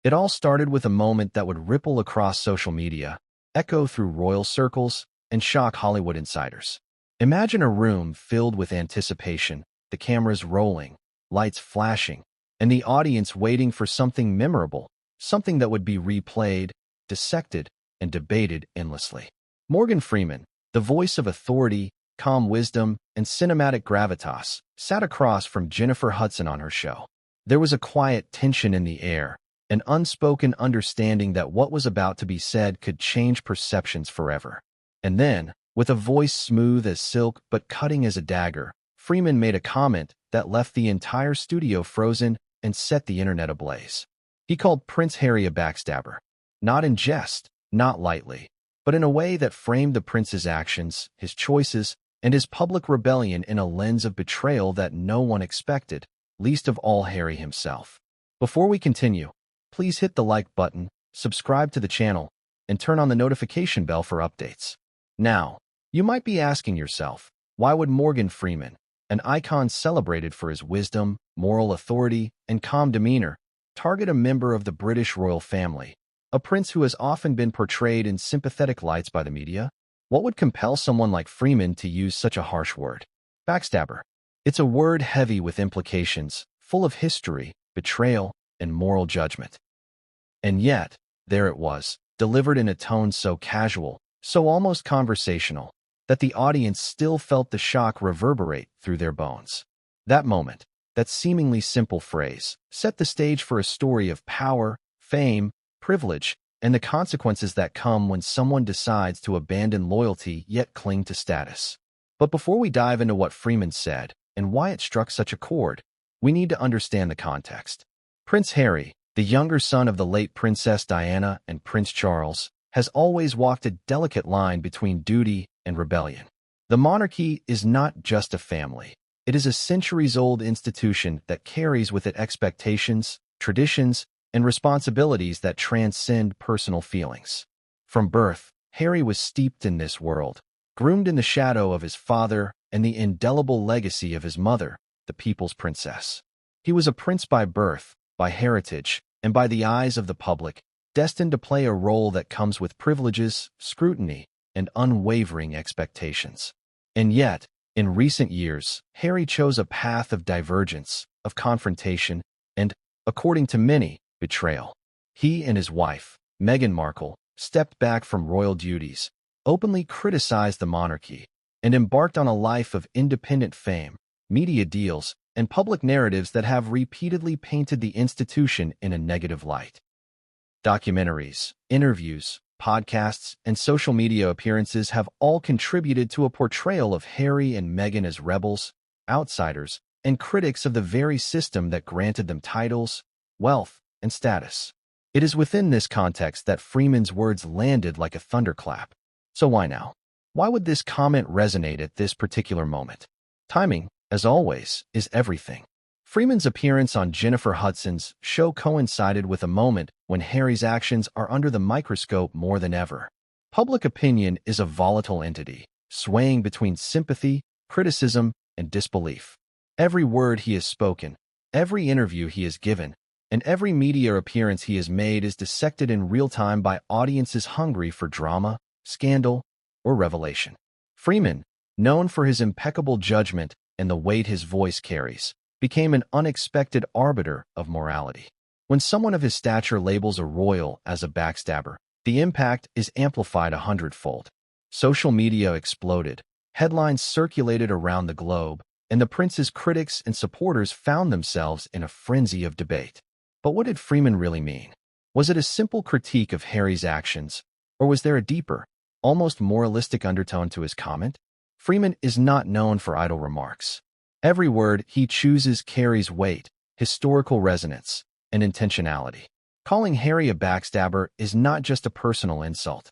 It all started with a moment that would ripple across social media, echo through royal circles, and shock Hollywood insiders. Imagine a room filled with anticipation, the cameras rolling, lights flashing, and the audience waiting for something memorable, something that would be replayed, dissected, and debated endlessly. Morgan Freeman, the voice of authority, calm wisdom, and cinematic gravitas, sat across from Jennifer Hudson on her show. There was a quiet tension in the air, an unspoken understanding that what was about to be said could change perceptions forever. And then, with a voice smooth as silk but cutting as a dagger, Freeman made a comment that left the entire studio frozen and set the internet ablaze. He called Prince Harry a backstabber. Not in jest, not lightly, but in a way that framed the prince's actions, his choices, and his public rebellion in a lens of betrayal that no one expected, least of all Harry himself. Before we continue, please hit the like button, subscribe to the channel, and turn on the notification bell for updates. Now, you might be asking yourself, why would Morgan Freeman, an icon celebrated for his wisdom, moral authority, and calm demeanor, target a member of the British royal family, a prince who has often been portrayed in sympathetic lights by the media? What would compel someone like Freeman to use such a harsh word? Backstabber. It's a word heavy with implications, full of history, betrayal, and moral judgment. And yet, there it was, delivered in a tone so casual, so almost conversational, that the audience still felt the shock reverberate through their bones. That moment, that seemingly simple phrase, set the stage for a story of power, fame, privilege, and the consequences that come when someone decides to abandon loyalty yet cling to status. But before we dive into what Freeman said and why it struck such a chord, we need to understand the context. Prince Harry, the younger son of the late Princess Diana and Prince Charles, has always walked a delicate line between duty and rebellion. The monarchy is not just a family. It is a centuries-old institution that carries with it expectations, traditions, and responsibilities that transcend personal feelings. From birth, Harry was steeped in this world, groomed in the shadow of his father and the indelible legacy of his mother, the people's princess. He was a prince by birth, by heritage, and by the eyes of the public, destined to play a role that comes with privileges, scrutiny, and unwavering expectations. And yet, in recent years, Harry chose a path of divergence, of confrontation, and, according to many, betrayal. He and his wife, Meghan Markle, stepped back from royal duties, openly criticized the monarchy, and embarked on a life of independent fame, media deals, and public narratives that have repeatedly painted the institution in a negative light. Documentaries, interviews, podcasts, and social media appearances have all contributed to a portrayal of Harry and Meghan as rebels, outsiders, and critics of the very system that granted them titles, wealth, and status. It is within this context that Freeman's words landed like a thunderclap. So why now? Why would this comment resonate at this particular moment? Timing, as always, is everything. Freeman's appearance on Jennifer Hudson's show coincided with a moment when Harry's actions are under the microscope more than ever. Public opinion is a volatile entity, swaying between sympathy, criticism, and disbelief. Every word he has spoken, every interview he has given, and every media appearance he has made is dissected in real time by audiences hungry for drama, scandal, or revelation. Freeman, known for his impeccable judgment and the weight his voice carries, became an unexpected arbiter of morality. When someone of his stature labels a royal as a backstabber, the impact is amplified 100-fold. Social media exploded, headlines circulated around the globe, and the prince's critics and supporters found themselves in a frenzy of debate. But what did Freeman really mean? Was it a simple critique of Harry's actions, or was there a deeper, almost moralistic undertone to his comment? Freeman is not known for idle remarks. Every word he chooses carries weight, historical resonance, and intentionality. Calling Harry a backstabber is not just a personal insult.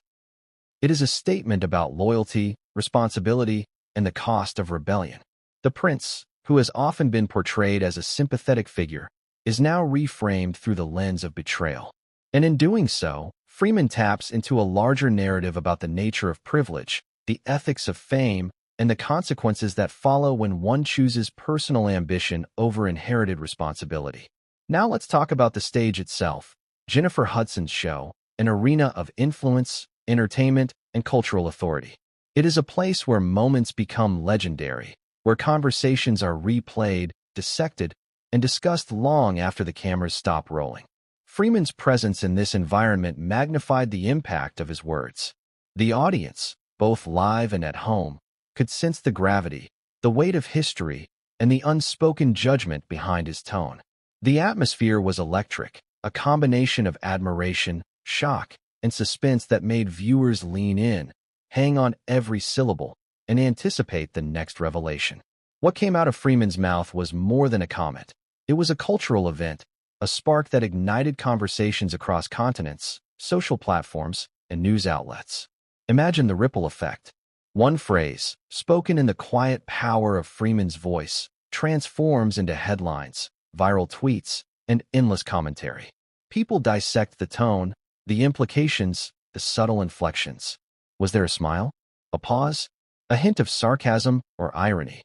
It is a statement about loyalty, responsibility, and the cost of rebellion. The prince, who has often been portrayed as a sympathetic figure, is now reframed through the lens of betrayal. And in doing so, Freeman taps into a larger narrative about the nature of privilege, the ethics of fame, and the consequences that follow when one chooses personal ambition over inherited responsibility. Now let's talk about the stage itself. Jennifer Hudson Show, an arena of influence, entertainment, and cultural authority. It is a place where moments become legendary, where conversations are replayed, dissected, and discussed long after the cameras stop rolling. Freeman's presence in this environment magnified the impact of his words. The audience, both live and at home, could sense the gravity, the weight of history, and the unspoken judgment behind his tone. The atmosphere was electric, a combination of admiration, shock, and suspense that made viewers lean in, hang on every syllable, and anticipate the next revelation. What came out of Freeman's mouth was more than a comment. It was a cultural event, a spark that ignited conversations across continents, social platforms, and news outlets. Imagine the ripple effect. One phrase, spoken in the quiet power of Freeman's voice, transforms into headlines, viral tweets, and endless commentary. People dissect the tone, the implications, the subtle inflections. Was there a smile? A pause? A hint of sarcasm or irony?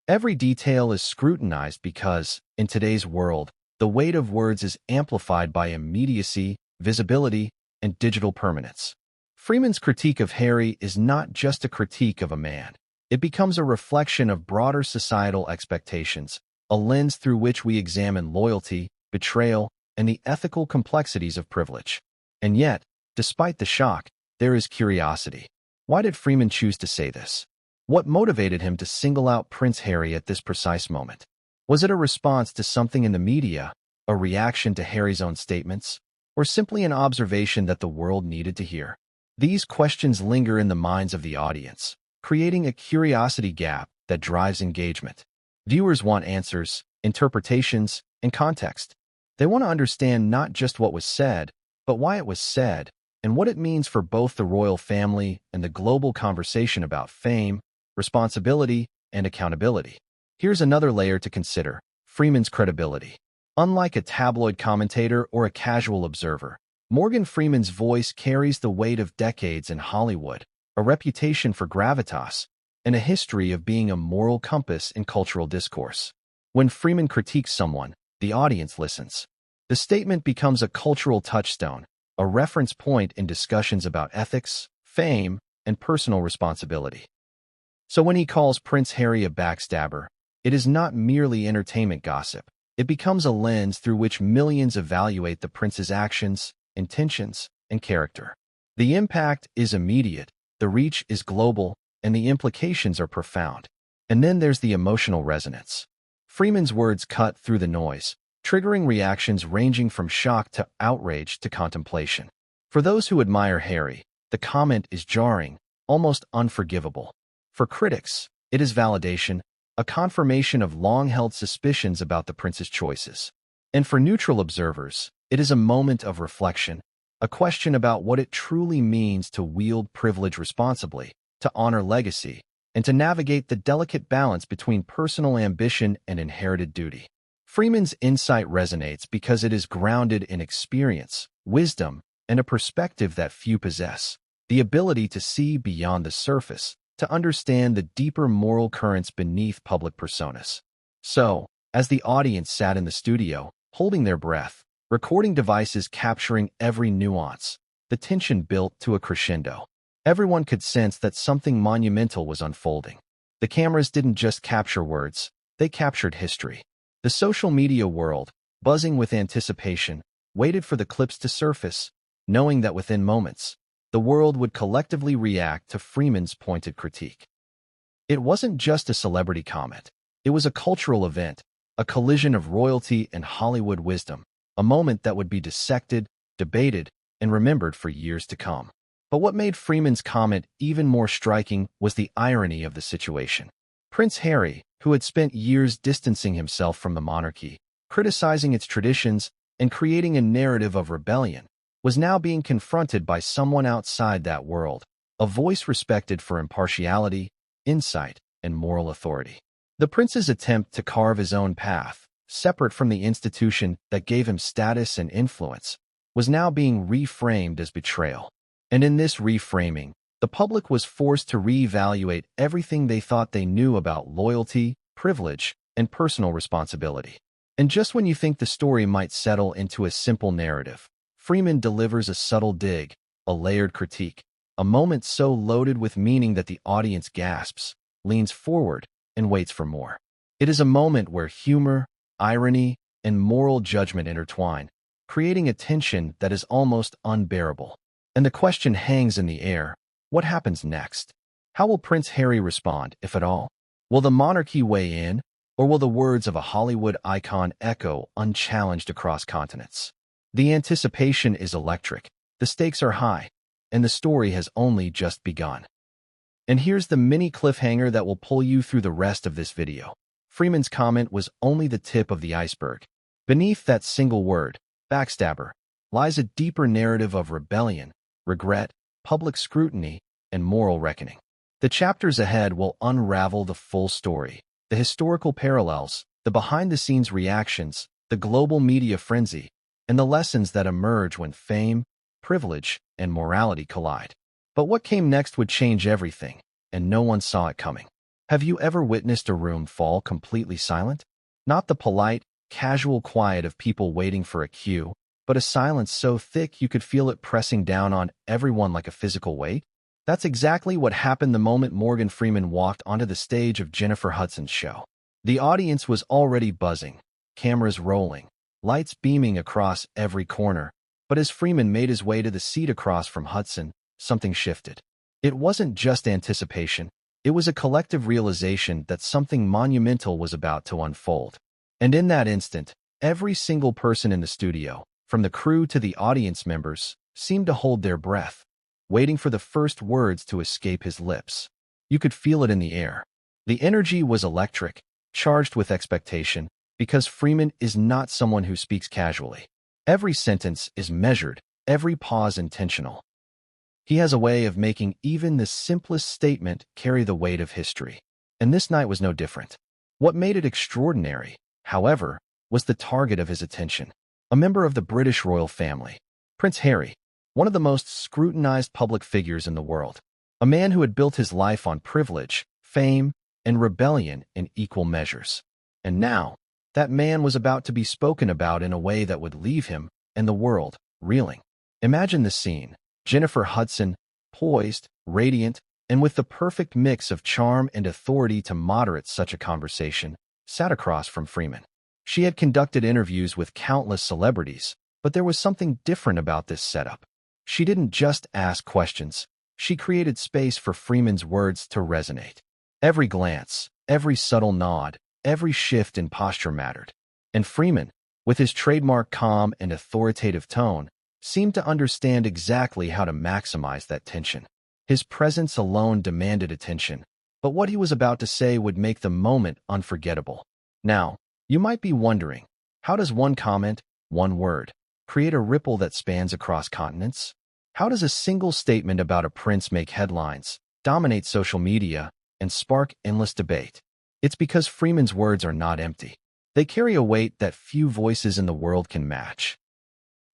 Every detail is scrutinized because, in today's world, the weight of words is amplified by immediacy, visibility, and digital permanence. Freeman's critique of Harry is not just a critique of a man. It becomes a reflection of broader societal expectations, a lens through which we examine loyalty, betrayal, and the ethical complexities of privilege. And yet, despite the shock, there is curiosity. Why did Freeman choose to say this? What motivated him to single out Prince Harry at this precise moment? Was it a response to something in the media, a reaction to Harry's own statements, or simply an observation that the world needed to hear? These questions linger in the minds of the audience, creating a curiosity gap that drives engagement. Viewers want answers, interpretations, and context. They want to understand not just what was said, but why it was said, and what it means for both the royal family and the global conversation about fame, responsibility, and accountability. Here's another layer to consider: Freeman's credibility. Unlike a tabloid commentator or a casual observer, Morgan Freeman's voice carries the weight of decades in Hollywood, a reputation for gravitas, and a history of being a moral compass in cultural discourse. When Freeman critiques someone, the audience listens. The statement becomes a cultural touchstone, a reference point in discussions about ethics, fame, and personal responsibility. So when he calls Prince Harry a backstabber, it is not merely entertainment gossip. It becomes a lens through which millions evaluate the prince's actions, intentions, and character. The impact is immediate, the reach is global, and the implications are profound. And then there's the emotional resonance. Freeman's words cut through the noise, triggering reactions ranging from shock to outrage to contemplation. For those who admire Harry, the comment is jarring, almost unforgivable. For critics, it is validation, a confirmation of long-held suspicions about the prince's choices. And for neutral observers, it is a moment of reflection, a question about what it truly means to wield privilege responsibly, to honor legacy, and to navigate the delicate balance between personal ambition and inherited duty. Freeman's insight resonates because it is grounded in experience, wisdom, and a perspective that few possess: the ability to see beyond the surface, to understand the deeper moral currents beneath public personas. So, as the audience sat in the studio, holding their breath, recording devices capturing every nuance, the tension built to a crescendo. Everyone could sense that something monumental was unfolding. The cameras didn't just capture words, they captured history. The social media world, buzzing with anticipation, waited for the clips to surface, knowing that within moments, the world would collectively react to Freeman's pointed critique. It wasn't just a celebrity comment. It was a cultural event, a collision of royalty and Hollywood wisdom, a moment that would be dissected, debated, and remembered for years to come. But what made Freeman's comment even more striking was the irony of the situation. Prince Harry, who had spent years distancing himself from the monarchy, criticizing its traditions, and creating a narrative of rebellion, was now being confronted by someone outside that world, a voice respected for impartiality, insight, and moral authority. The prince's attempt to carve his own path, separate from the institution that gave him status and influence, was now being reframed as betrayal. And in this reframing, the public was forced to reevaluate everything they thought they knew about loyalty, privilege, and personal responsibility. And just when you think the story might settle into a simple narrative, Freeman delivers a subtle dig, a layered critique, a moment so loaded with meaning that the audience gasps, leans forward, and waits for more. It is a moment where humor, irony, and moral judgment intertwine, creating a tension that is almost unbearable. And the question hangs in the air: what happens next? How will Prince Harry respond, if at all? Will the monarchy weigh in, or will the words of a Hollywood icon echo unchallenged across continents? The anticipation is electric, the stakes are high, and the story has only just begun. And here's the mini cliffhanger that will pull you through the rest of this video. Freeman's comment was only the tip of the iceberg. Beneath that single word, backstabber, lies a deeper narrative of rebellion, regret, public scrutiny, and moral reckoning. The chapters ahead will unravel the full story, the historical parallels, the behind-the-scenes reactions, the global media frenzy, and the lessons that emerge when fame, privilege, and morality collide. But what came next would change everything, and no one saw it coming. Have you ever witnessed a room fall completely silent? Not the polite, casual quiet of people waiting for a cue, but a silence so thick you could feel it pressing down on everyone like a physical weight? That's exactly what happened the moment Morgan Freeman walked onto the stage of Jennifer Hudson's show. The audience was already buzzing, cameras rolling, lights beaming across every corner, but as Freeman made his way to the seat across from Hudson, something shifted. It wasn't just anticipation, it was a collective realization that something monumental was about to unfold. And in that instant, every single person in the studio, from the crew to the audience members, seemed to hold their breath, waiting for the first words to escape his lips. You could feel it in the air. The energy was electric, charged with expectation, because Freeman is not someone who speaks casually. Every sentence is measured, every pause intentional. He has a way of making even the simplest statement carry the weight of history. And this night was no different. What made it extraordinary, however, was the target of his attention. A member of the British royal family, Prince Harry, one of the most scrutinized public figures in the world. A man who had built his life on privilege, fame, and rebellion in equal measures. And now, that man was about to be spoken about in a way that would leave him and the world reeling. Imagine the scene. Jennifer Hudson, poised, radiant, and with the perfect mix of charm and authority to moderate such a conversation, sat across from Freeman. She had conducted interviews with countless celebrities, but there was something different about this setup. She didn't just ask questions, she created space for Freeman's words to resonate. Every glance, every subtle nod, every shift in posture mattered. And Freeman, with his trademark calm and authoritative tone, seemed to understand exactly how to maximize that tension. His presence alone demanded attention, but what he was about to say would make the moment unforgettable. Now, you might be wondering, how does one comment, one word, create a ripple that spans across continents? How does a single statement about a prince make headlines, dominate social media, and spark endless debate? It's because Freeman's words are not empty. They carry a weight that few voices in the world can match.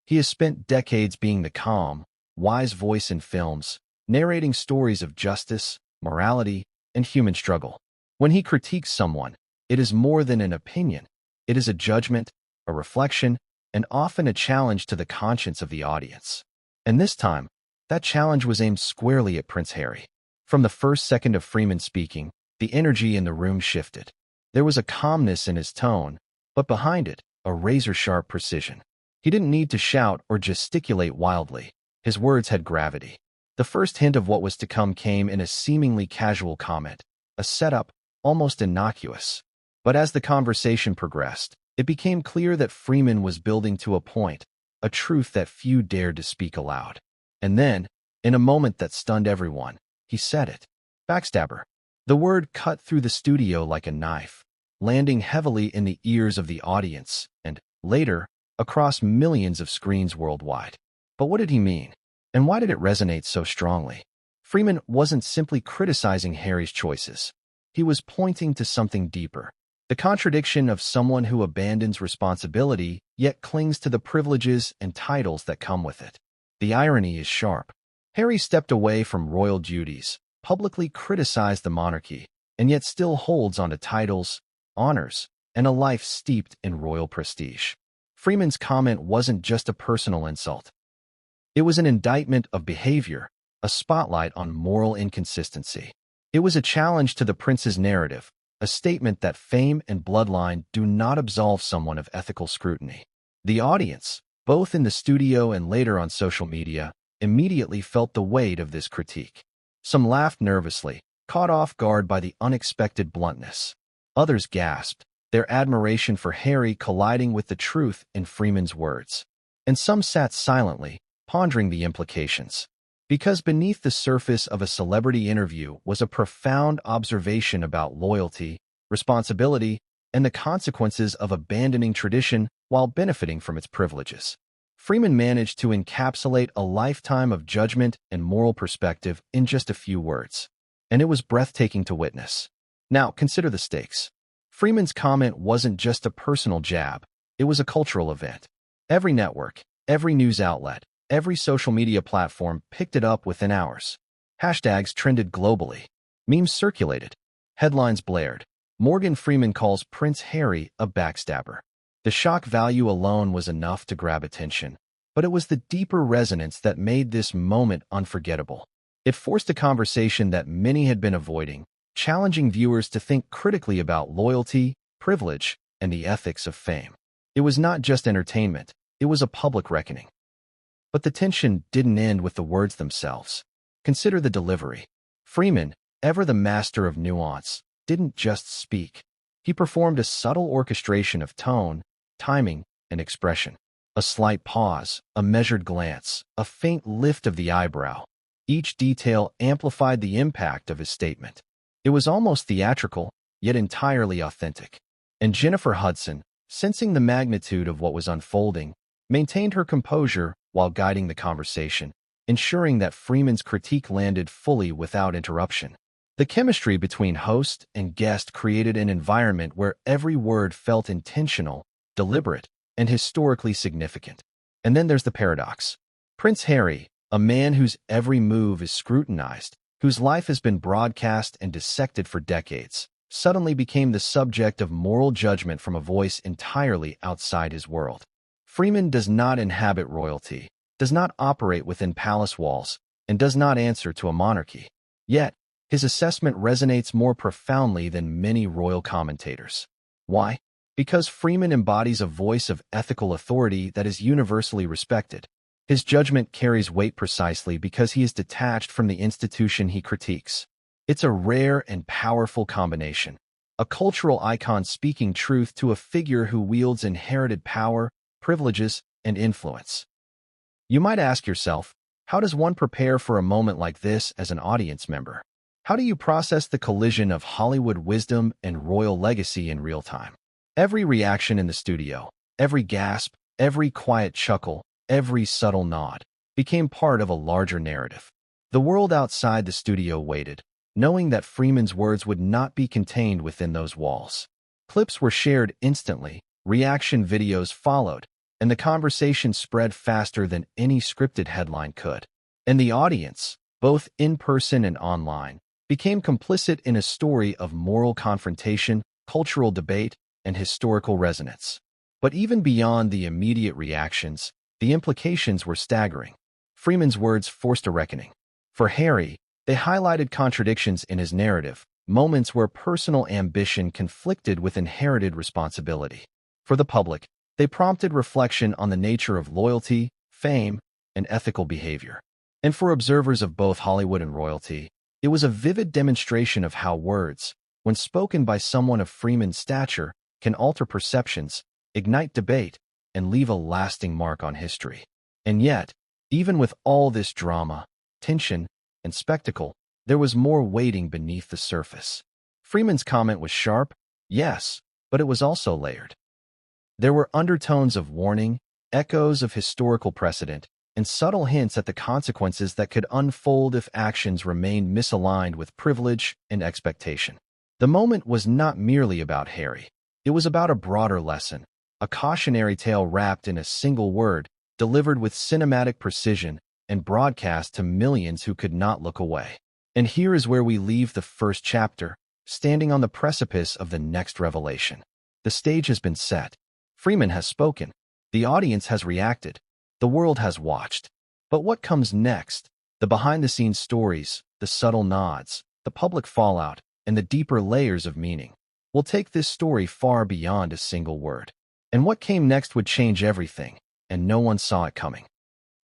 He has spent decades being the calm, wise voice in films, narrating stories of justice, morality, and human struggle. When he critiques someone, it is more than an opinion. It is a judgment, a reflection, and often a challenge to the conscience of the audience. And this time, that challenge was aimed squarely at Prince Harry. From the first second of Freeman speaking, the energy in the room shifted. There was a calmness in his tone, but behind it, a razor-sharp precision. He didn't need to shout or gesticulate wildly. His words had gravity. The first hint of what was to come came in a seemingly casual comment, a setup, almost innocuous. But as the conversation progressed, it became clear that Freeman was building to a point, a truth that few dared to speak aloud. And then, in a moment that stunned everyone, he said it. Backstabber. The word cut through the studio like a knife, landing heavily in the ears of the audience, and, later, across millions of screens worldwide. But what did he mean? And why did it resonate so strongly? Freeman wasn't simply criticizing Harry's choices. He was pointing to something deeper. The contradiction of someone who abandons responsibility yet clings to the privileges and titles that come with it. The irony is sharp. Harry stepped away from royal duties, publicly criticized the monarchy, and yet still holds onto titles, honors, and a life steeped in royal prestige. Freeman's comment wasn't just a personal insult. It was an indictment of behavior, a spotlight on moral inconsistency. It was a challenge to the prince's narrative, a statement that fame and bloodline do not absolve someone of ethical scrutiny. The audience, both in the studio and later on social media, immediately felt the weight of this critique. Some laughed nervously, caught off guard by the unexpected bluntness. Others gasped, their admiration for Harry colliding with the truth in Freeman's words. And some sat silently, pondering the implications. Because beneath the surface of a celebrity interview was a profound observation about loyalty, responsibility, and the consequences of abandoning tradition while benefiting from its privileges. Freeman managed to encapsulate a lifetime of judgment and moral perspective in just a few words. And it was breathtaking to witness. Now, consider the stakes. Freeman's comment wasn't just a personal jab, it was a cultural event. Every network, every news outlet, every social media platform picked it up within hours. Hashtags trended globally. Memes circulated. Headlines blared. Morgan Freeman calls Prince Harry a backstabber. The shock value alone was enough to grab attention, but it was the deeper resonance that made this moment unforgettable. It forced a conversation that many had been avoiding, challenging viewers to think critically about loyalty, privilege, and the ethics of fame. It was not just entertainment, it was a public reckoning. But the tension didn't end with the words themselves. Consider the delivery. Freeman, ever the master of nuance, didn't just speak. He performed a subtle orchestration of tone, timing, and expression. A slight pause, a measured glance, a faint lift of the eyebrow. Each detail amplified the impact of his statement. It was almost theatrical, yet entirely authentic. And Jennifer Hudson, sensing the magnitude of what was unfolding, maintained her composure while guiding the conversation, ensuring that Freeman's critique landed fully without interruption. The chemistry between host and guest created an environment where every word felt intentional, deliberate, and historically significant. And then there's the paradox. Prince Harry, a man whose every move is scrutinized, whose life has been broadcast and dissected for decades, suddenly became the subject of moral judgment from a voice entirely outside his world. Freeman does not inhabit royalty, does not operate within palace walls, and does not answer to a monarchy. Yet, his assessment resonates more profoundly than many royal commentators. Why? Because Freeman embodies a voice of ethical authority that is universally respected. His judgment carries weight precisely because he is detached from the institution he critiques. It's a rare and powerful combination. A cultural icon speaking truth to a figure who wields inherited power, privileges, and influence. You might ask yourself, how does one prepare for a moment like this as an audience member? How do you process the collision of Hollywood wisdom and royal legacy in real time? Every reaction in the studio, every gasp, every quiet chuckle, every subtle nod became part of a larger narrative. The world outside the studio waited, knowing that Freeman's words would not be contained within those walls. Clips were shared instantly, reaction videos followed, and the conversation spread faster than any scripted headline could. And the audience, both in person and online, became complicit in a story of moral confrontation, cultural debate, and historical resonance. But even beyond the immediate reactions, the implications were staggering. Freeman's words forced a reckoning. For Harry, they highlighted contradictions in his narrative, moments where personal ambition conflicted with inherited responsibility. For the public, they prompted reflection on the nature of loyalty, fame, and ethical behavior. And for observers of both Hollywood and royalty, it was a vivid demonstration of how words, when spoken by someone of Freeman's stature, can alter perceptions, ignite debate, and leave a lasting mark on history. And yet, even with all this drama, tension, and spectacle, there was more waiting beneath the surface. Freeman's comment was sharp, yes, but it was also layered. There were undertones of warning, echoes of historical precedent, and subtle hints at the consequences that could unfold if actions remained misaligned with privilege and expectation. The moment was not merely about Harry. It was about a broader lesson, a cautionary tale wrapped in a single word, delivered with cinematic precision and broadcast to millions who could not look away. And here is where we leave the first chapter, standing on the precipice of the next revelation. The stage has been set. Freeman has spoken. The audience has reacted. The world has watched. But what comes next? The behind-the-scenes stories, the subtle nods, the public fallout, and the deeper layers of meaning will take this story far beyond a single word. And what came next would change everything, and no one saw it coming.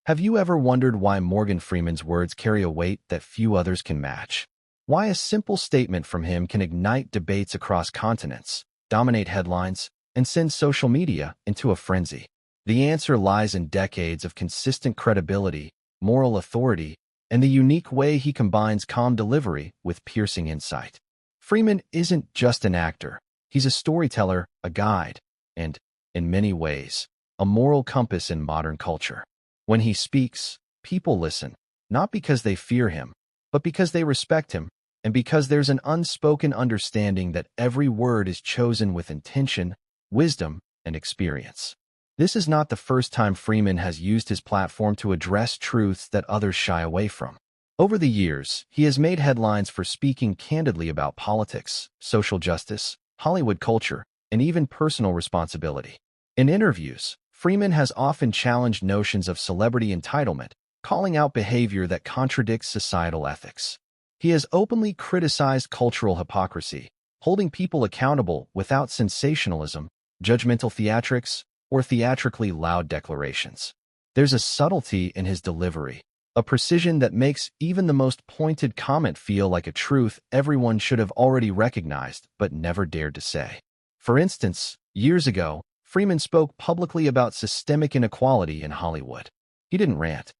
Have you ever wondered why Morgan Freeman's words carry a weight that few others can match? Why a simple statement from him can ignite debates across continents, dominate headlines, and send social media into a frenzy? The answer lies in decades of consistent credibility, moral authority, and the unique way he combines calm delivery with piercing insight. Freeman isn't just an actor. He's a storyteller, a guide, and, in many ways, a moral compass in modern culture. When he speaks, people listen, not because they fear him, but because they respect him, and because there's an unspoken understanding that every word is chosen with intention, wisdom, and experience. This is not the first time Freeman has used his platform to address truths that others shy away from. Over the years, he has made headlines for speaking candidly about politics, social justice, Hollywood culture, and even personal responsibility. In interviews, Freeman has often challenged notions of celebrity entitlement, calling out behavior that contradicts societal ethics. He has openly criticized cultural hypocrisy, holding people accountable without sensationalism, judgmental theatrics, or theatrically loud declarations. There's a subtlety in his delivery, a precision that makes even the most pointed comment feel like a truth everyone should have already recognized but never dared to say. For instance, years ago, Freeman spoke publicly about systemic inequality in Hollywood. He didn't rant.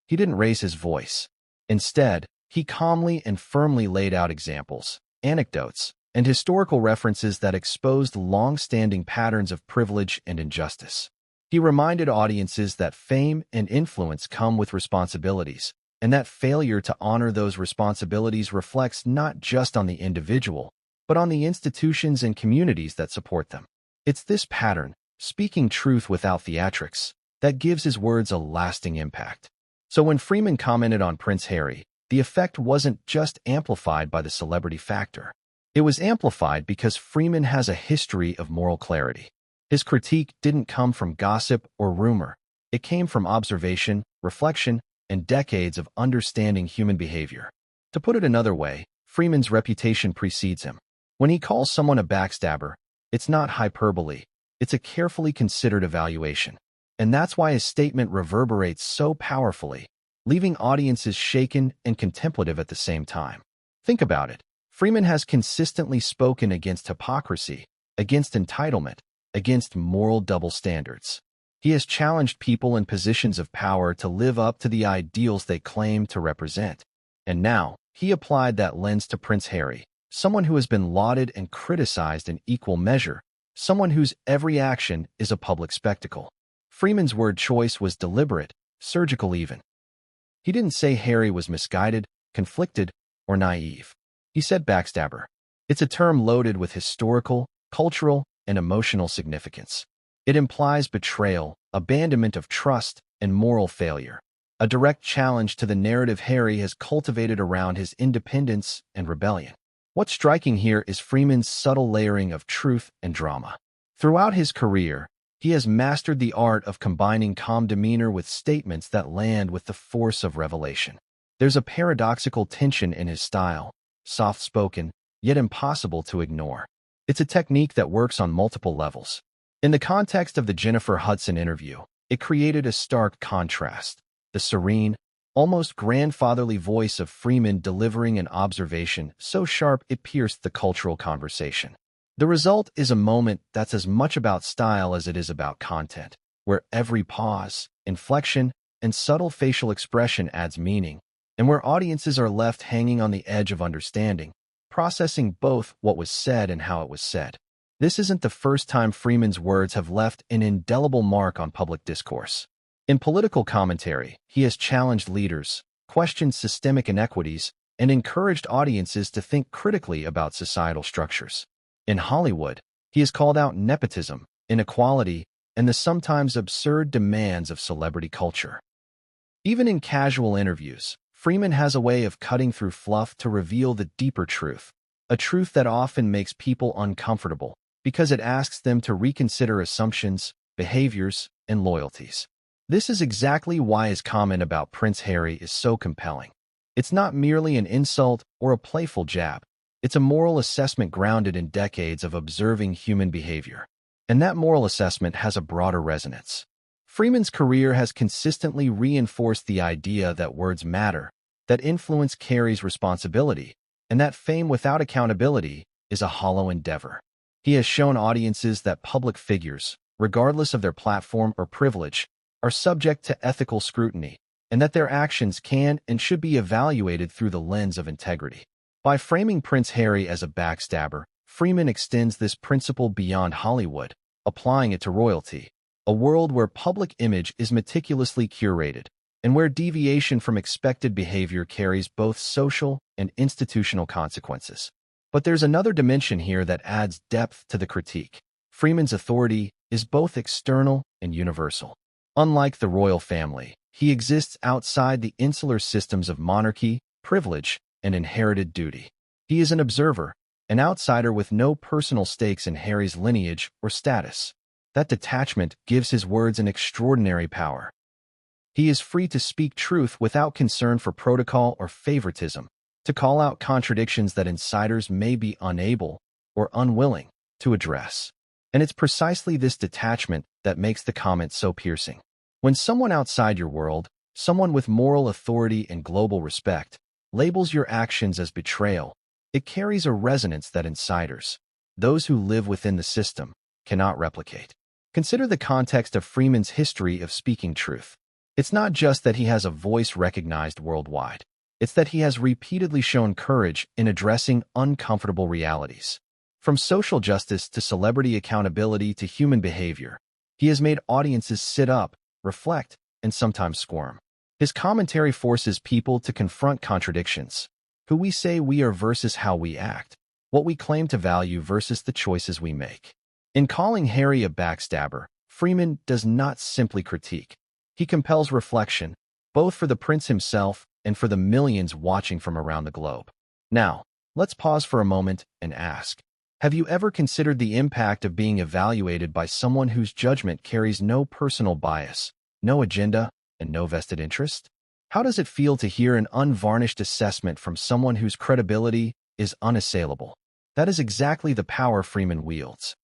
He didn't raise his voice. Instead, he calmly and firmly laid out examples, anecdotes, and historical references that exposed long-standing patterns of privilege and injustice. He reminded audiences that fame and influence come with responsibilities, and that failure to honor those responsibilities reflects not just on the individual, but on the institutions and communities that support them. It's this pattern, speaking truth without theatrics, that gives his words a lasting impact. So when Freeman commented on Prince Harry, the effect wasn't just amplified by the celebrity factor. It was amplified because Freeman has a history of moral clarity. His critique didn't come from gossip or rumor. It came from observation, reflection, and decades of understanding human behavior. To put it another way, Freeman's reputation precedes him. When he calls someone a backstabber, it's not hyperbole. It's a carefully considered evaluation. And that's why his statement reverberates so powerfully, leaving audiences shaken and contemplative at the same time. Think about it. Freeman has consistently spoken against hypocrisy, against entitlement, against moral double standards. He has challenged people in positions of power to live up to the ideals they claim to represent. And now, he applied that lens to Prince Harry, someone who has been lauded and criticized in equal measure, someone whose every action is a public spectacle. Freeman's word choice was deliberate, surgical even. He didn't say Harry was misguided, conflicted, or naive. He said backstabber. It's a term loaded with historical, cultural, and emotional significance. It implies betrayal, abandonment of trust, and moral failure. A direct challenge to the narrative Harry has cultivated around his independence and rebellion. What's striking here is Freeman's subtle layering of truth and drama. Throughout his career, he has mastered the art of combining calm demeanor with statements that land with the force of revelation. There's a paradoxical tension in his style, soft-spoken, yet impossible to ignore. It's a technique that works on multiple levels. In the context of the Jennifer Hudson interview, it created a stark contrast. The serene, almost grandfatherly voice of Freeman delivering an observation so sharp it pierced the cultural conversation. The result is a moment that's as much about style as it is about content, where every pause, inflection, and subtle facial expression adds meaning, and where audiences are left hanging on the edge of understanding, processing both what was said and how it was said. This isn't the first time Freeman's words have left an indelible mark on public discourse. In political commentary, he has challenged leaders, questioned systemic inequities, and encouraged audiences to think critically about societal structures. In Hollywood, he has called out nepotism, inequality, and the sometimes absurd demands of celebrity culture. Even in casual interviews, Freeman has a way of cutting through fluff to reveal the deeper truth, a truth that often makes people uncomfortable because it asks them to reconsider assumptions, behaviors, and loyalties. This is exactly why his comment about Prince Harry is so compelling. It's not merely an insult or a playful jab. It's a moral assessment grounded in decades of observing human behavior. And that moral assessment has a broader resonance. Freeman's career has consistently reinforced the idea that words matter, that influence carries responsibility, and that fame without accountability is a hollow endeavor. He has shown audiences that public figures, regardless of their platform or privilege, are subject to ethical scrutiny, and that their actions can and should be evaluated through the lens of integrity. By framing Prince Harry as a backstabber, Freeman extends this principle beyond Hollywood, applying it to royalty, a world where public image is meticulously curated, and where deviation from expected behavior carries both social and institutional consequences. But there's another dimension here that adds depth to the critique. Freeman's authority is both external and universal. Unlike the royal family, he exists outside the insular systems of monarchy, privilege, and inherited duty. He is an observer, an outsider with no personal stakes in Harry's lineage or status. That detachment gives his words an extraordinary power. He is free to speak truth without concern for protocol or favoritism, to call out contradictions that insiders may be unable or unwilling to address. And it's precisely this detachment that makes the comment so piercing. When someone outside your world, someone with moral authority and global respect, labels your actions as betrayal, it carries a resonance that insiders, those who live within the system, cannot replicate. Consider the context of Freeman's history of speaking truth. It's not just that he has a voice recognized worldwide. It's that he has repeatedly shown courage in addressing uncomfortable realities. From social justice to celebrity accountability to human behavior, he has made audiences sit up, reflect, and sometimes squirm. His commentary forces people to confront contradictions. Who we say we are versus how we act. What we claim to value versus the choices we make. In calling Harry a backstabber, Freeman does not simply critique. He compels reflection, both for the prince himself and for the millions watching from around the globe. Now, let's pause for a moment and ask, have you ever considered the impact of being evaluated by someone whose judgment carries no personal bias, no agenda, and no vested interest? How does it feel to hear an unvarnished assessment from someone whose credibility is unassailable? That is exactly the power Freeman wields.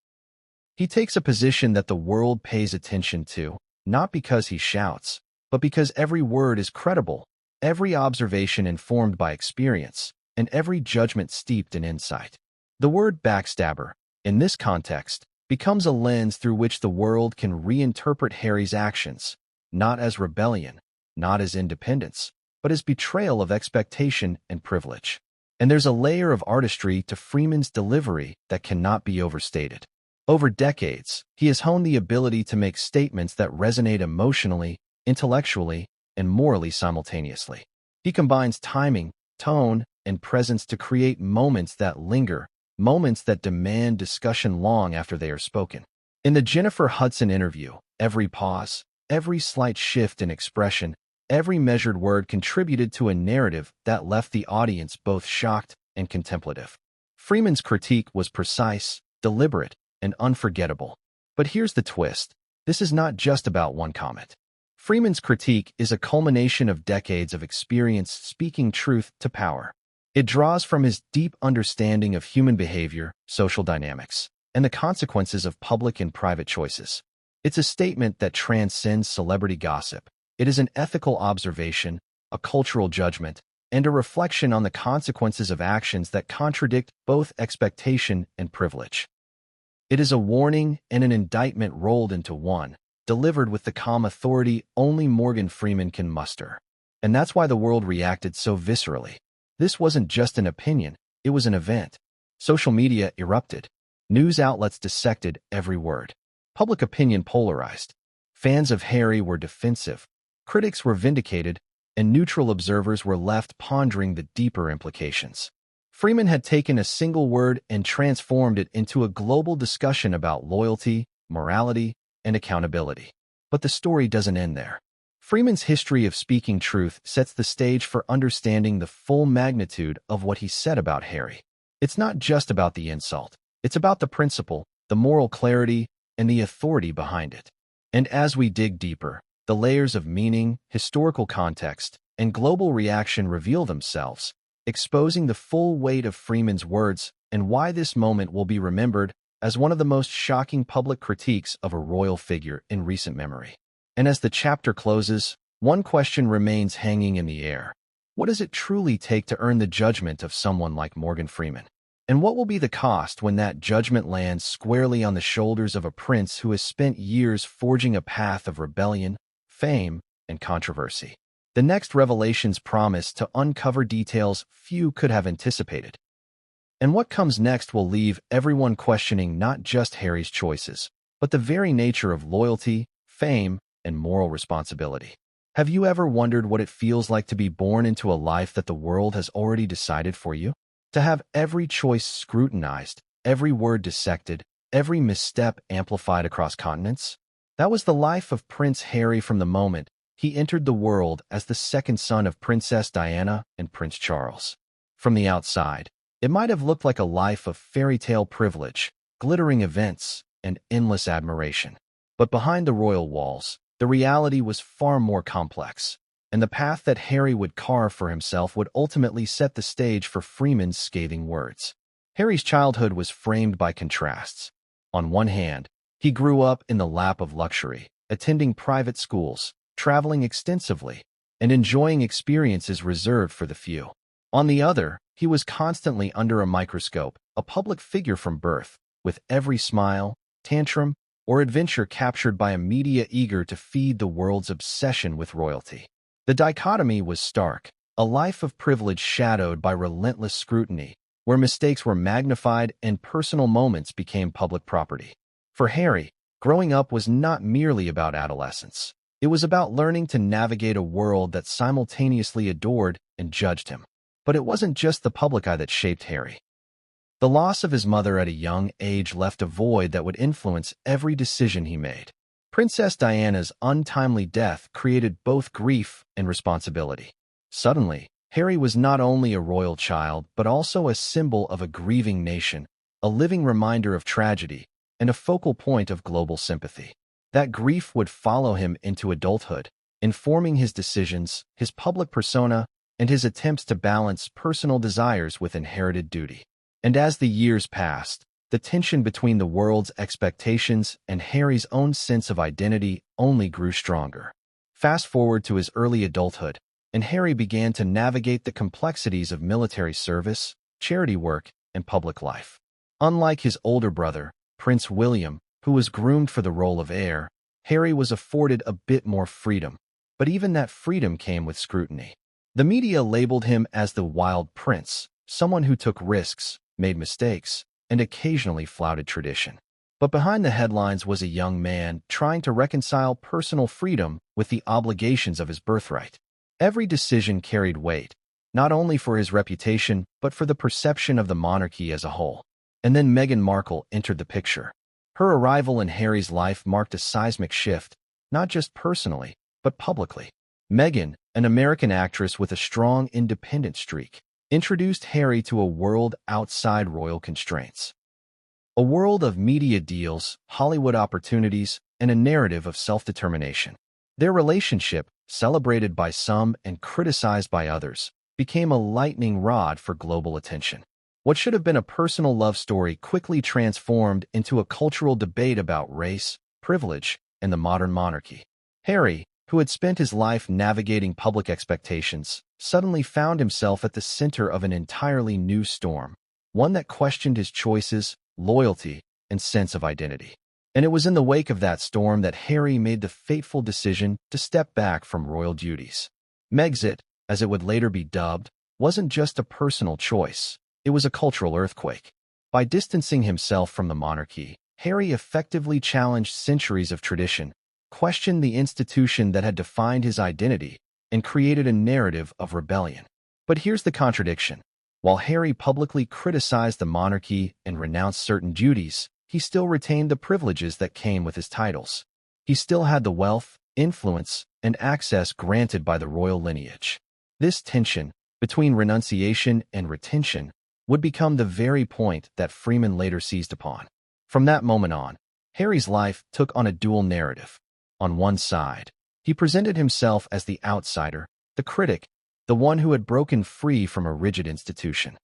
He takes a position that the world pays attention to, not because he shouts, but because every word is credible, every observation informed by experience, and every judgment steeped in insight. The word backstabber, in this context, becomes a lens through which the world can reinterpret Harry's actions, not as rebellion, not as independence, but as betrayal of expectation and privilege. And there's a layer of artistry to Freeman's delivery that cannot be overstated. Over decades, he has honed the ability to make statements that resonate emotionally, intellectually, and morally simultaneously. He combines timing, tone, and presence to create moments that linger, moments that demand discussion long after they are spoken. In the Jennifer Hudson interview, every pause, every slight shift in expression, every measured word contributed to a narrative that left the audience both shocked and contemplative. Freeman's critique was precise, deliberate, and unforgettable. But here's the twist. This is not just about one comment. Freeman's critique is a culmination of decades of experience speaking truth to power. It draws from his deep understanding of human behavior, social dynamics, and the consequences of public and private choices. It's a statement that transcends celebrity gossip. It is an ethical observation, a cultural judgment, and a reflection on the consequences of actions that contradict both expectation and privilege. It is a warning and an indictment rolled into one, delivered with the calm authority only Morgan Freeman can muster. And that's why the world reacted so viscerally. This wasn't just an opinion, it was an event. Social media erupted. News outlets dissected every word. Public opinion polarized. Fans of Harry were defensive. Critics were vindicated, and neutral observers were left pondering the deeper implications. Freeman had taken a single word and transformed it into a global discussion about loyalty, morality, and accountability. But the story doesn't end there. Freeman's history of speaking truth sets the stage for understanding the full magnitude of what he said about Harry. It's not just about the insult. It's about the principle, the moral clarity, and the authority behind it. And as we dig deeper, The layers of meaning, historical context, and global reaction reveal themselves, exposing the full weight of Freeman's words and why this moment will be remembered as one of the most shocking public critiques of a royal figure in recent memory. And as the chapter closes, one question remains hanging in the air. What does it truly take to earn the judgment of someone like Morgan Freeman? And what will be the cost when that judgment lands squarely on the shoulders of a prince who has spent years forging a path of rebellion, fame, and controversy? The next revelations promise to uncover details few could have anticipated. And what comes next will leave everyone questioning not just Harry's choices, but the very nature of loyalty, fame, and moral responsibility. Have you ever wondered what it feels like to be born into a life that the world has already decided for you? To have every choice scrutinized, every word dissected, every misstep amplified across continents? That was the life of Prince Harry from the moment he entered the world as the second son of Princess Diana and Prince Charles. From the outside, it might have looked like a life of fairy tale privilege, glittering events, and endless admiration. But behind the royal walls, the reality was far more complex, and the path that Harry would carve for himself would ultimately set the stage for Freeman's scathing words. Harry's childhood was framed by contrasts. On one hand, he grew up in the lap of luxury, attending private schools, traveling extensively, and enjoying experiences reserved for the few. On the other, he was constantly under a microscope, a public figure from birth, with every smile, tantrum, or adventure captured by a media eager to feed the world's obsession with royalty. The dichotomy was stark, a life of privilege shadowed by relentless scrutiny, where mistakes were magnified and personal moments became public property. For Harry, growing up was not merely about adolescence. It was about learning to navigate a world that simultaneously adored and judged him. But it wasn't just the public eye that shaped Harry. The loss of his mother at a young age left a void that would influence every decision he made. Princess Diana's untimely death created both grief and responsibility. Suddenly, Harry was not only a royal child, but also a symbol of a grieving nation, a living reminder of tragedy, and a focal point of global sympathy. That grief would follow him into adulthood, informing his decisions, his public persona, and his attempts to balance personal desires with inherited duty. And as the years passed, the tension between the world's expectations and Harry's own sense of identity only grew stronger. Fast forward to his early adulthood, and Harry began to navigate the complexities of military service, charity work, and public life. Unlike his older brother, Prince William, who was groomed for the role of heir, Harry was afforded a bit more freedom, but even that freedom came with scrutiny. The media labeled him as the wild prince, someone who took risks, made mistakes, and occasionally flouted tradition. But behind the headlines was a young man trying to reconcile personal freedom with the obligations of his birthright. Every decision carried weight, not only for his reputation, but for the perception of the monarchy as a whole. And then Meghan Markle entered the picture. Her arrival in Harry's life marked a seismic shift, not just personally, but publicly. Meghan, an American actress with a strong independent streak, introduced Harry to a world outside royal constraints. A world of media deals, Hollywood opportunities, and a narrative of self-determination. Their relationship, celebrated by some and criticized by others, became a lightning rod for global attention. What should have been a personal love story quickly transformed into a cultural debate about race, privilege, and the modern monarchy. Harry, who had spent his life navigating public expectations, suddenly found himself at the center of an entirely new storm, one that questioned his choices, loyalty, and sense of identity. And it was in the wake of that storm that Harry made the fateful decision to step back from royal duties. Megxit, as it would later be dubbed, wasn't just a personal choice, it was a cultural earthquake. By distancing himself from the monarchy, Harry effectively challenged centuries of tradition, questioned the institution that had defined his identity, and created a narrative of rebellion. But here's the contradiction. While Harry publicly criticized the monarchy and renounced certain duties, he still retained the privileges that came with his titles. He still had the wealth, influence, and access granted by the royal lineage. This tension, between renunciation and retention, would become the very point that Freeman later seized upon. From that moment on, Harry's life took on a dual narrative. On one side, He presented himself as the outsider, the critic, the one who had broken free from a rigid institution.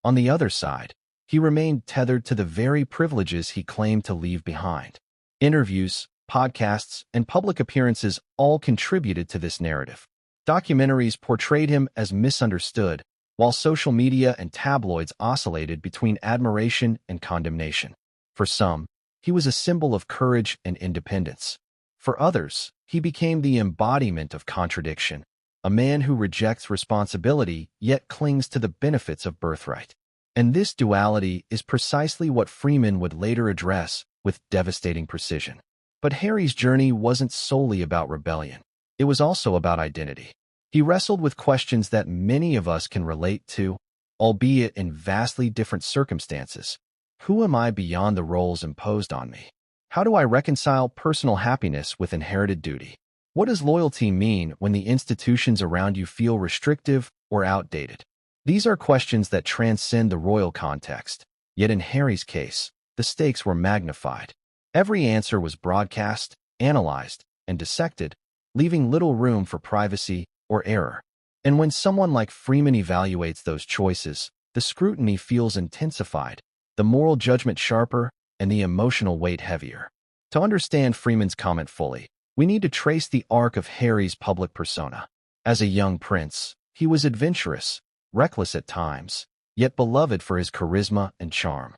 On the other side, he remained tethered to the very privileges he claimed to leave behind. Interviews, podcasts, and public appearances all contributed to this narrative. Documentaries portrayed him as misunderstood, while social media and tabloids oscillated between admiration and condemnation. For some, he was a symbol of courage and independence. For others, he became the embodiment of contradiction, a man who rejects responsibility yet clings to the benefits of birthright. And this duality is precisely what Freeman would later address with devastating precision. But Harry's journey wasn't solely about rebellion. It was also about identity. He wrestled with questions that many of us can relate to, albeit in vastly different circumstances. Who am I beyond the roles imposed on me? How do I reconcile personal happiness with inherited duty? What does loyalty mean when the institutions around you feel restrictive or outdated? These are questions that transcend the royal context. Yet in Harry's case, the stakes were magnified. Every answer was broadcast, analyzed, and dissected, leaving little room for privacy or error. And when someone like Freeman evaluates those choices, the scrutiny feels intensified, the moral judgment sharper, and the emotional weight heavier. To understand Freeman's comment fully, we need to trace the arc of Harry's public persona. As a young prince, he was adventurous, reckless at times, yet beloved for his charisma and charm.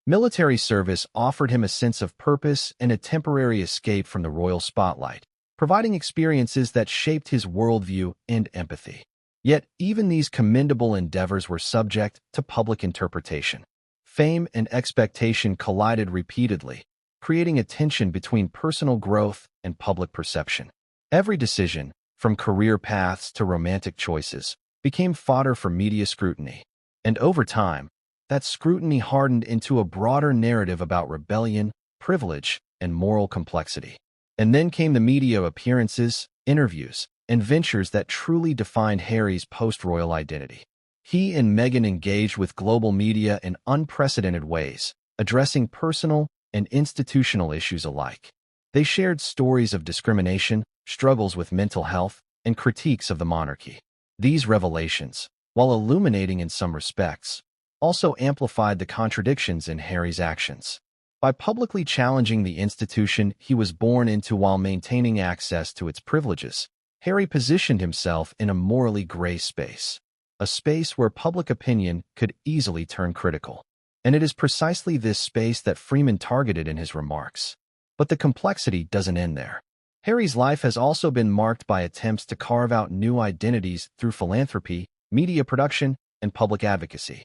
Military service offered him a sense of purpose and a temporary escape from the royal spotlight, providing experiences that shaped his worldview and empathy. Yet even these commendable endeavors were subject to public interpretation. Fame and expectation collided repeatedly, creating a tension between personal growth and public perception. Every decision, from career paths to romantic choices, became fodder for media scrutiny. And over time, that scrutiny hardened into a broader narrative about rebellion, privilege, and moral complexity. And then came the media appearances, interviews, and ventures that truly defined Harry's post-royal identity. He and Meghan engaged with global media in unprecedented ways, addressing personal and institutional issues alike. They shared stories of discrimination, struggles with mental health, and critiques of the monarchy. These revelations, while illuminating in some respects, also amplified the contradictions in Harry's actions. By publicly challenging the institution he was born into while maintaining access to its privileges, Harry positioned himself in a morally gray space, a space where public opinion could easily turn critical. And it is precisely this space that Freeman targeted in his remarks. But the complexity doesn't end there. Harry's life has also been marked by attempts to carve out new identities through philanthropy, media production, and public advocacy.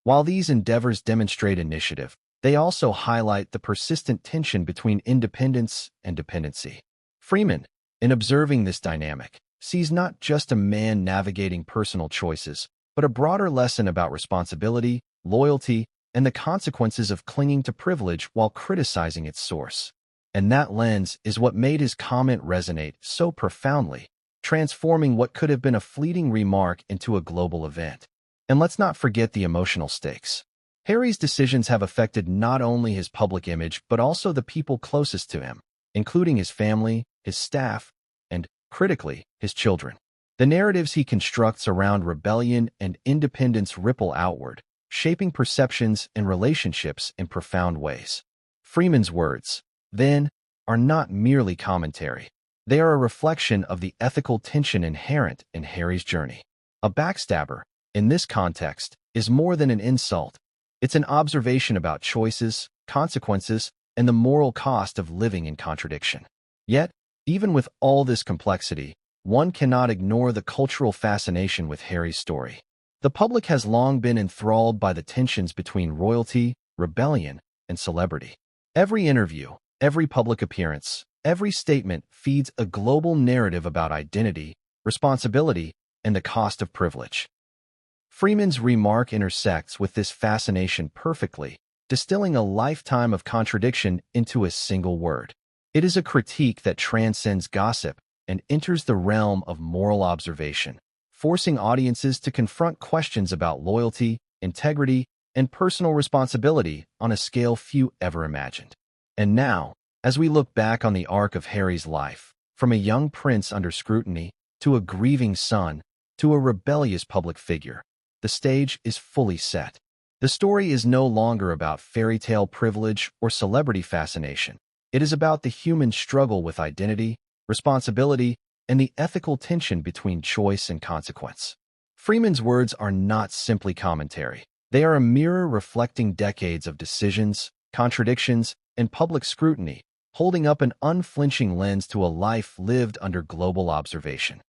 While these endeavors demonstrate initiative, they also highlight the persistent tension between independence and dependency. Freeman, in observing this dynamic, sees not just a man navigating personal choices, but a broader lesson about responsibility, loyalty, and the consequences of clinging to privilege while criticizing its source. And that lens is what made his comment resonate so profoundly, transforming what could have been a fleeting remark into a global event. And let's not forget the emotional stakes. Harry's decisions have affected not only his public image but also the people closest to him, including his family, his staff, and, critically, his children. The narratives he constructs around rebellion and independence ripple outward, shaping perceptions and relationships in profound ways. Freeman's words, then, are not merely commentary. They are a reflection of the ethical tension inherent in Harry's journey. A backstabber, in this context, is more than an insult. It's an observation about choices, consequences, and the moral cost of living in contradiction. Yet, even with all this complexity, one cannot ignore the cultural fascination with Harry's story. The public has long been enthralled by the tensions between royalty, rebellion, and celebrity. Every interview, every public appearance, every statement feeds a global narrative about identity, responsibility, and the cost of privilege. Freeman's remark intersects with this fascination perfectly, distilling a lifetime of contradiction into a single word. It is a critique that transcends gossip and enters the realm of moral observation, forcing audiences to confront questions about loyalty, integrity, and personal responsibility on a scale few ever imagined. And now, as we look back on the arc of Harry's life, From a young prince under scrutiny, to a grieving son, to a rebellious public figure, the stage is fully set. The story is no longer about fairy tale privilege or celebrity fascination. It is about the human struggle with identity, responsibility, and the ethical tension between choice and consequence. Freeman's words are not simply commentary. They are a mirror reflecting decades of decisions, contradictions, and public scrutiny, holding up an unflinching lens to a life lived under global observation.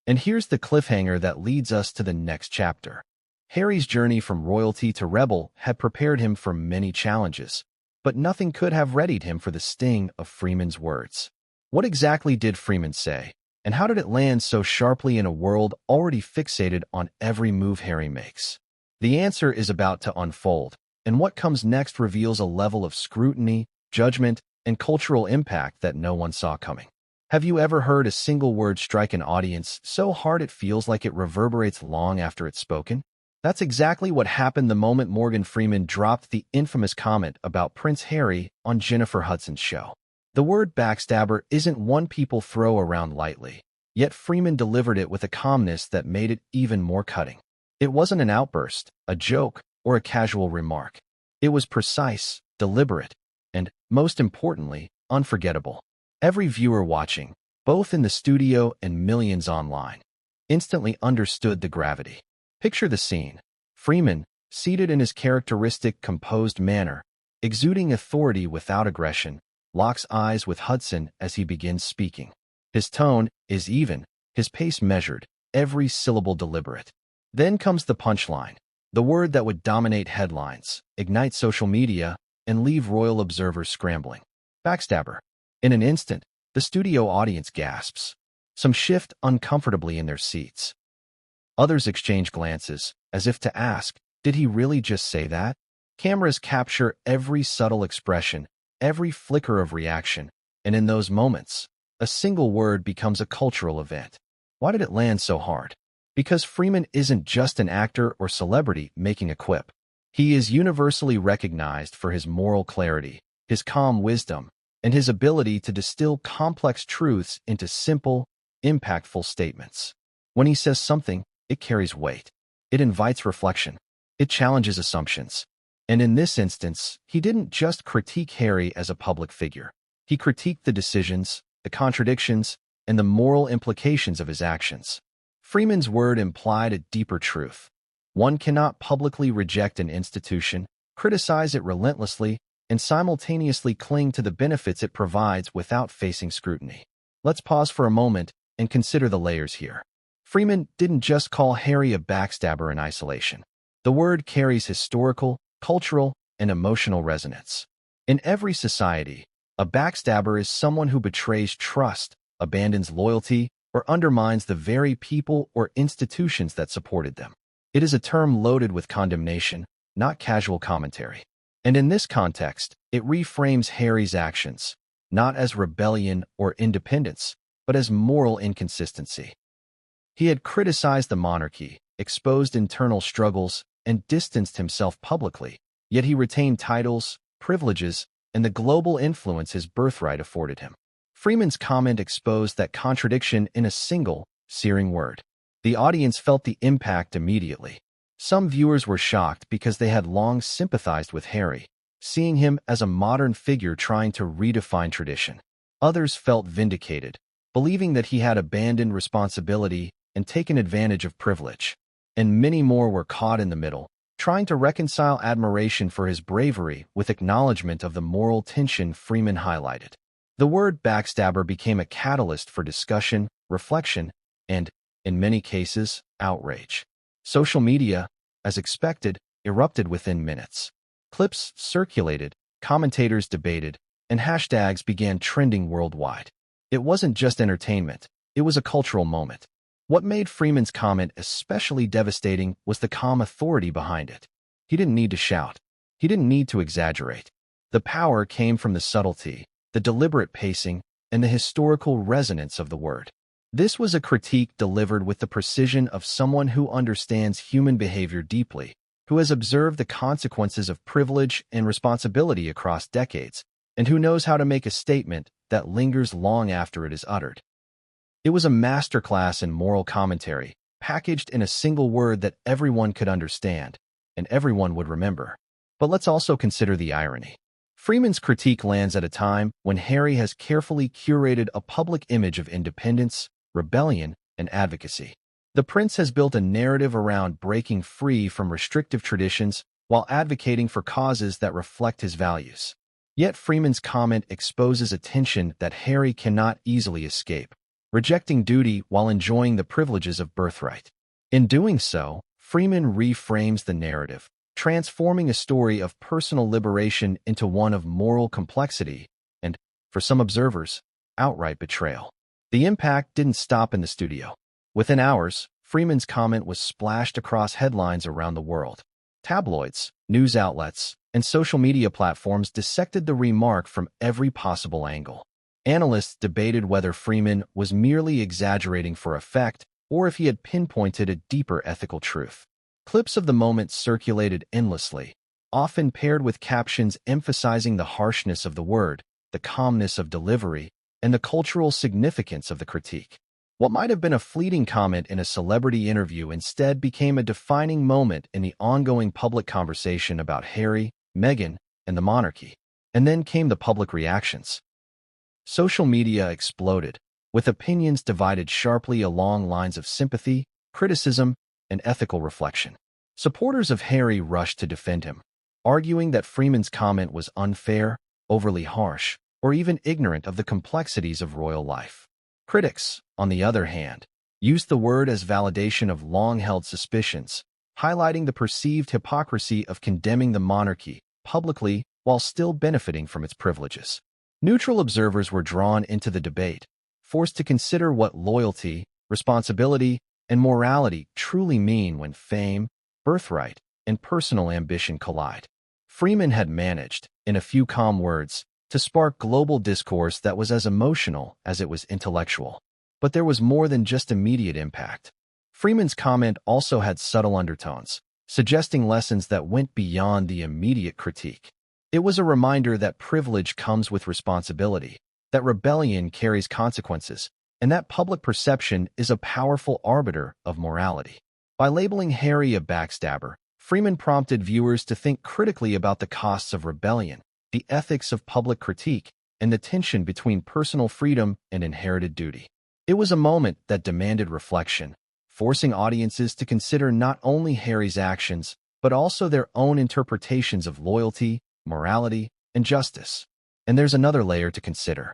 And here's the cliffhanger that leads us to the next chapter. Harry's journey from royalty to rebel had prepared him for many challenges, but nothing could have readied him for the sting of Freeman's words. What exactly did Freeman say, and how did it land so sharply in a world already fixated on every move Harry makes? The answer is about to unfold, and what comes next reveals a level of scrutiny, judgment, and cultural impact that no one saw coming. Have you ever heard a single word strike an audience so hard it feels like it reverberates long after it's spoken? That's exactly what happened the moment Morgan Freeman dropped the infamous comment about Prince Harry on Jennifer Hudson's show. The word backstabber isn't one people throw around lightly, yet Freeman delivered it with a calmness that made it even more cutting. It wasn't an outburst, a joke, or a casual remark. It was precise, deliberate, and, most importantly, unforgettable. Every viewer watching, both in the studio and millions online, instantly understood the gravity. Picture the scene. Freeman, seated in his characteristic composed manner, exuding authority without aggression, locks eyes with Hudson as he begins speaking. His tone is even, his pace measured, every syllable deliberate. Then comes the punchline, the word that would dominate headlines, ignite social media, and leave royal observers scrambling. Backstabber. In an instant, the studio audience gasps. Some shift uncomfortably in their seats. Others exchange glances, as if to ask, did he really just say that? Cameras capture every subtle expression, every flicker of reaction, and in those moments, a single word becomes a cultural event. Why did it land so hard? Because Freeman isn't just an actor or celebrity making a quip. He is universally recognized for his moral clarity, his calm wisdom, and his ability to distill complex truths into simple, impactful statements. When he says something, it carries weight. It invites reflection. It challenges assumptions. And in this instance, he didn't just critique Harry as a public figure. He critiqued the decisions, the contradictions, and the moral implications of his actions. Freeman's word implied a deeper truth. One cannot publicly reject an institution, criticize it relentlessly, and simultaneously cling to the benefits it provides without facing scrutiny. Let's pause for a moment and consider the layers here. Freeman didn't just call Harry a backstabber in isolation. The word carries historical, cultural, and emotional resonance. In every society, a backstabber is someone who betrays trust, abandons loyalty, or undermines the very people or institutions that supported them. It is a term loaded with condemnation, not casual commentary. And in this context, it reframes Harry's actions, not as rebellion or independence, but as moral inconsistency. He had criticized the monarchy, exposed internal struggles, and distanced himself publicly, yet he retained titles, privileges, and the global influence his birthright afforded him. Freeman's comment exposed that contradiction in a single, searing word. The audience felt the impact immediately. Some viewers were shocked because they had long sympathized with Harry, seeing him as a modern figure trying to redefine tradition. Others felt vindicated, believing that he had abandoned responsibility and taken advantage of privilege. And many more were caught in the middle, trying to reconcile admiration for his bravery with acknowledgement of the moral tension Freeman highlighted. The word backstabber became a catalyst for discussion, reflection, and, in many cases, outrage. Social media, as expected, erupted within minutes. Clips circulated, commentators debated, and hashtags began trending worldwide. It wasn't just entertainment, it was a cultural moment. What made Freeman's comment especially devastating was the calm authority behind it. He didn't need to shout. He didn't need to exaggerate. The power came from the subtlety, the deliberate pacing, and the historical resonance of the word. This was a critique delivered with the precision of someone who understands human behavior deeply, who has observed the consequences of privilege and responsibility across decades, and who knows how to make a statement that lingers long after it is uttered. It was a masterclass in moral commentary, packaged in a single word that everyone could understand, and everyone would remember. But let's also consider the irony. Freeman's critique lands at a time when Harry has carefully curated a public image of independence, rebellion, and advocacy. The prince has built a narrative around breaking free from restrictive traditions while advocating for causes that reflect his values. Yet Freeman's comment exposes a tension that Harry cannot easily escape, rejecting duty while enjoying the privileges of birthright. In doing so, Freeman reframes the narrative, transforming a story of personal liberation into one of moral complexity and, for some observers, outright betrayal. The impact didn't stop in the studio. Within hours, Freeman's comment was splashed across headlines around the world. Tabloids, news outlets, and social media platforms dissected the remark from every possible angle. Analysts debated whether Freeman was merely exaggerating for effect or if he had pinpointed a deeper ethical truth. Clips of the moment circulated endlessly, often paired with captions emphasizing the harshness of the word, the calmness of delivery, and the cultural significance of the critique. What might have been a fleeting comment in a celebrity interview instead became a defining moment in the ongoing public conversation about Harry, Meghan, and the monarchy. And then came the public reactions. Social media exploded, with opinions divided sharply along lines of sympathy, criticism, and ethical reflection. Supporters of Harry rushed to defend him, arguing that Freeman's comment was unfair, overly harsh, or even ignorant of the complexities of royal life. Critics, on the other hand, used the word as validation of long-held suspicions, highlighting the perceived hypocrisy of condemning the monarchy publicly while still benefiting from its privileges. Neutral observers were drawn into the debate, forced to consider what loyalty, responsibility, and morality truly mean when fame, birthright, and personal ambition collide. Freeman had managed, in a few calm words, to spark global discourse that was as emotional as it was intellectual. But there was more than just immediate impact. Freeman's comment also had subtle undertones, suggesting lessons that went beyond the immediate critique. It was a reminder that privilege comes with responsibility, that rebellion carries consequences, and that public perception is a powerful arbiter of morality. By labeling Harry a backstabber, Freeman prompted viewers to think critically about the costs of rebellion, the ethics of public critique, and the tension between personal freedom and inherited duty. It was a moment that demanded reflection, forcing audiences to consider not only Harry's actions, but also their own interpretations of loyalty, morality, and justice. And there's another layer to consider.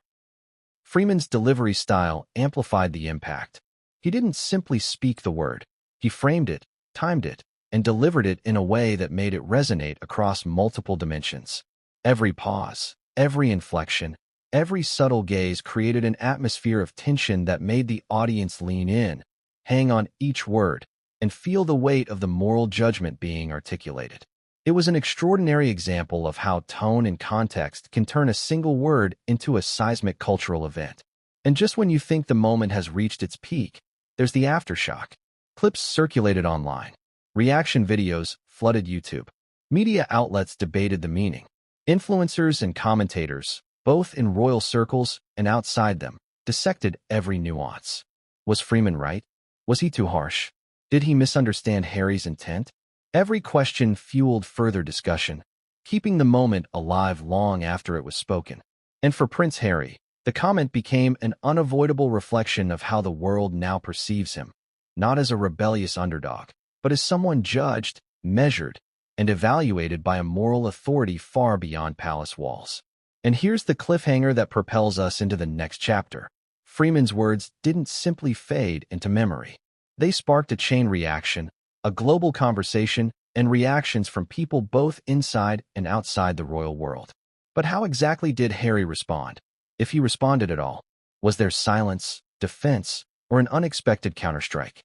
Freeman's delivery style amplified the impact. He didn't simply speak the word. He framed it, timed it, and delivered it in a way that made it resonate across multiple dimensions. Every pause, every inflection, every subtle gaze created an atmosphere of tension that made the audience lean in, hang on each word, and feel the weight of the moral judgment being articulated. It was an extraordinary example of how tone and context can turn a single word into a seismic cultural event. And just when you think the moment has reached its peak, there's the aftershock. Clips circulated online. Reaction videos flooded YouTube. Media outlets debated the meaning. Influencers and commentators, both in royal circles and outside them, dissected every nuance. Was Freeman right? Was he too harsh? Did he misunderstand Harry's intent? Every question fueled further discussion, keeping the moment alive long after it was spoken. And for Prince Harry, the comment became an unavoidable reflection of how the world now perceives him, not as a rebellious underdog, but as someone judged, measured, and evaluated by a moral authority far beyond palace walls. And here's the cliffhanger that propels us into the next chapter. Freeman's words didn't simply fade into memory. They sparked a chain reaction, a global conversation, and reactions from people both inside and outside the royal world. But how exactly did Harry respond? If he responded at all, was there silence, defense, or an unexpected counterstrike?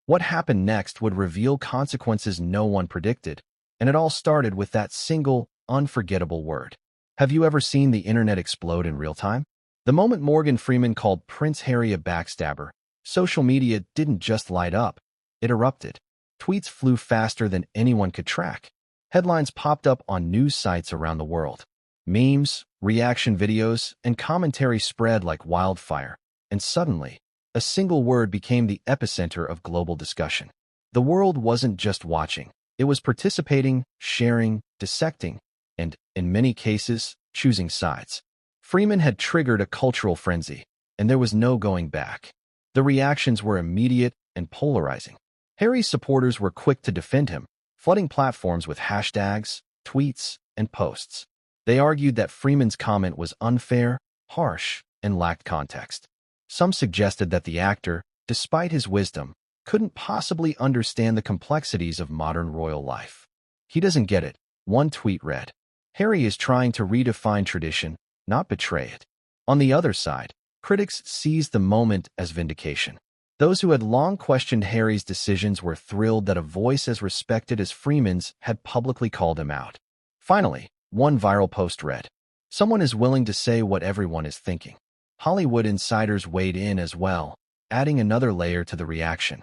What happened next would reveal consequences no one predicted, and it all started with that single, unforgettable word. Have you ever seen the internet explode in real time? The moment Morgan Freeman called Prince Harry a backstabber, social media didn't just light up, it erupted. Tweets flew faster than anyone could track. Headlines popped up on news sites around the world. Memes, reaction videos, and commentary spread like wildfire. And suddenly, a single word became the epicenter of global discussion. The world wasn't just watching. It was participating, sharing, dissecting, and, in many cases, choosing sides. Freeman had triggered a cultural frenzy, and there was no going back. The reactions were immediate and polarizing. Harry's supporters were quick to defend him, flooding platforms with hashtags, tweets, and posts. They argued that Freeman's comment was unfair, harsh, and lacked context. Some suggested that the actor, despite his wisdom, couldn't possibly understand the complexities of modern royal life. "He doesn't get it," one tweet read. "Harry is trying to redefine tradition, not betray it." On the other side, critics seized the moment as vindication. Those who had long questioned Harry's decisions were thrilled that a voice as respected as Freeman's had publicly called him out. Finally, one viral post read, "Someone is willing to say what everyone is thinking." Hollywood insiders weighed in as well, adding another layer to the reaction.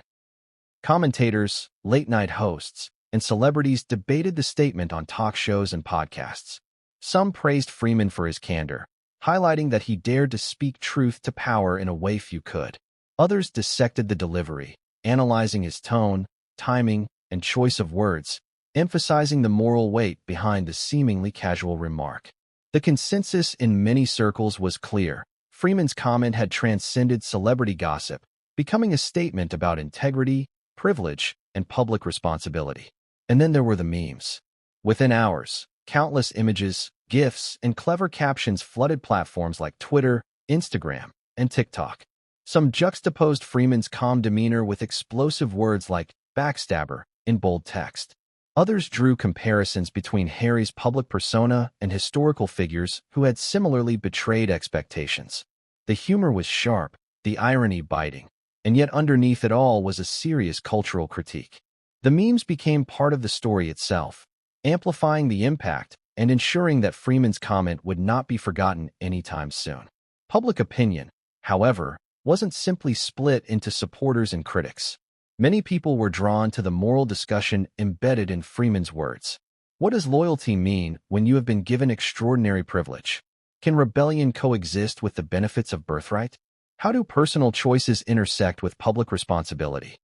Commentators, late-night hosts, and celebrities debated the statement on talk shows and podcasts. Some praised Freeman for his candor, highlighting that he dared to speak truth to power in a way few could. Others dissected the delivery, analyzing his tone, timing, and choice of words, emphasizing the moral weight behind the seemingly casual remark. The consensus in many circles was clear. Freeman's comment had transcended celebrity gossip, becoming a statement about integrity, privilege, and public responsibility. And then there were the memes. Within hours, countless images, GIFs, and clever captions flooded platforms like Twitter, Instagram, and TikTok. Some juxtaposed Freeman's calm demeanor with explosive words like backstabber in bold text. Others drew comparisons between Harry's public persona and historical figures who had similarly betrayed expectations. The humor was sharp, the irony biting, and yet underneath it all was a serious cultural critique. The memes became part of the story itself, amplifying the impact and ensuring that Freeman's comment would not be forgotten anytime soon. Public opinion, however, wasn't simply split into supporters and critics. Many people were drawn to the moral discussion embedded in Freeman's words. What does loyalty mean when you have been given extraordinary privilege? Can rebellion coexist with the benefits of birthright? How do personal choices intersect with public responsibility?